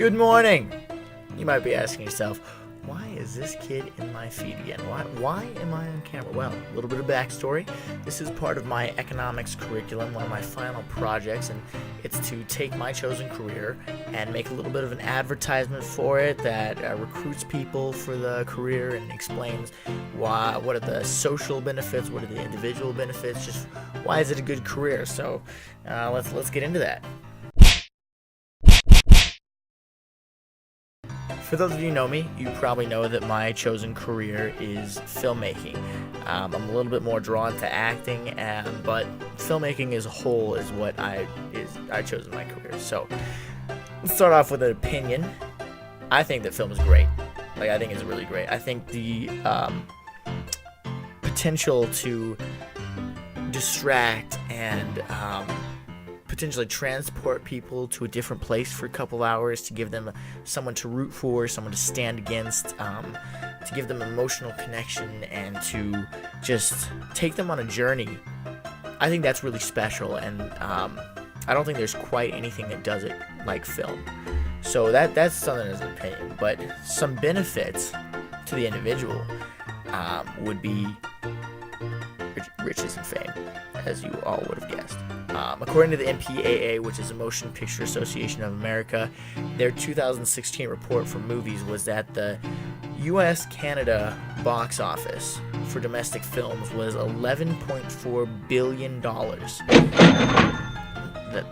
Good morning! You might be asking yourself, why is this kid in my feed again? Why am I on camera? Well, a little bit of backstory. This is part of my economics curriculum, one of my final projects, and it's to take my chosen career and make a little bit of an advertisement for it that recruits people for the career and explains what are the social benefits, what are the individual benefits, just why is it a good career. So let's get into that. For those of you who know me, you probably know that my chosen career is filmmaking. I'm a little bit more drawn to acting, but filmmaking as a whole is what I chose in my career. So let's start off with an opinion. I think that film is great. I think it's really great. I think the potential to distract and potentially transport people to a different place for a couple hours, to give them someone to root for, someone to stand against, to give them emotional connection, and to just take them on a journey. I think that's really special, and I don't think there's quite anything that does it like film. So that's something as an opinion. But some benefits to the individual would be riches and fame, as you all would have guessed. According to the MPAA, which is the Motion Picture Association of America, their 2016 report for movies was that the U.S.-Canada box office for domestic films was $11.4 billion.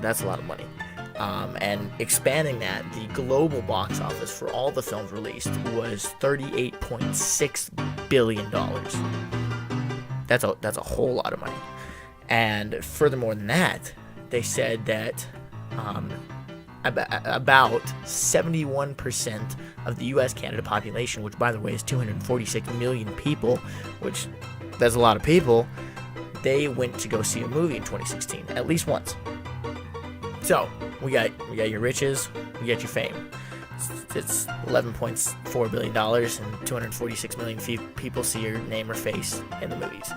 That's a lot of money. And expanding that, the global box office for all the films released was $38.6 billion. That's a whole lot of money. And furthermore than that, they said that about 71% of the U.S.-Canada population, which by the way is 246 million people, which that's a lot of people, they went to go see a movie in 2016, at least once. So we got your riches, we got your fame. It's $11.4 billion and 246 million people see your name or face in the movies.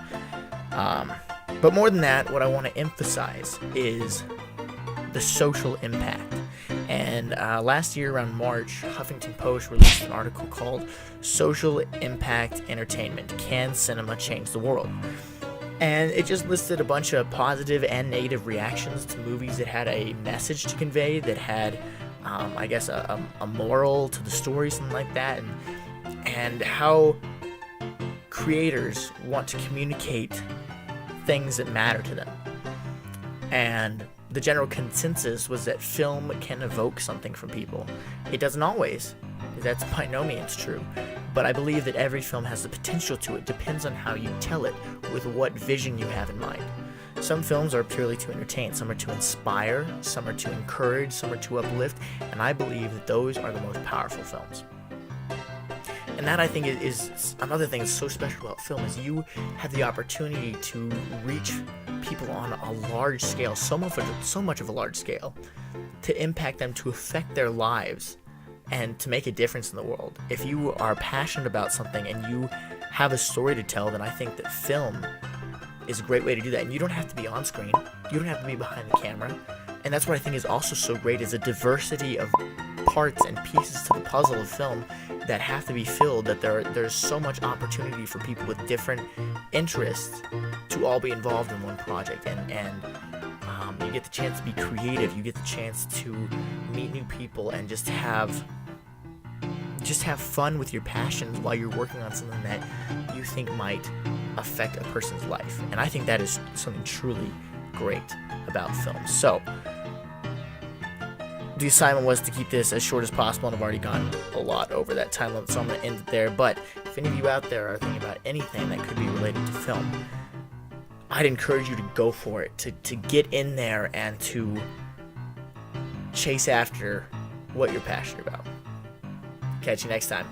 But more than that, what I want to emphasize is the social impact. And last year around March, Huffington Post released an article called Social Impact Entertainment: Can Cinema Change the World? And it just listed a bunch of positive and negative reactions to movies that had a message to convey, that had I guess a moral to the story, something like that, and how creators want to communicate things that matter to them. And the general consensus was that film can evoke something from people. It doesn't always. That's by no means true. But I believe that every film has the potential to. It depends on how you tell it, with what vision you have in mind. Some films are purely to entertain, some are to inspire, some are to encourage, some are to uplift, and I believe that those are the most powerful films. And that, I think, is another thing that's so special about film, is you have the opportunity to reach people on a large scale, so much of a large scale, to impact them, to affect their lives, and to make a difference in the world. If you are passionate about something and you have a story to tell, then I think that film is a great way to do that. And you don't have to be on screen, you don't have to be behind the camera. And that's what I think is also so great, is a diversity of parts and pieces to the puzzle of film that have to be filled, that there's so much opportunity for people with different interests to all be involved in one project, and you get the chance to be creative, you get the chance to meet new people and just have fun with your passions while you're working on something that you think might affect a person's life. And I think that is something truly great about film. So the assignment was to keep this as short as possible, and I've already gone a lot over that time limit, so I'm going to end it there. But if any of you out there are thinking about anything that could be related to film, I'd encourage you to go for it, to get in there and to chase after what you're passionate about. Catch you next time.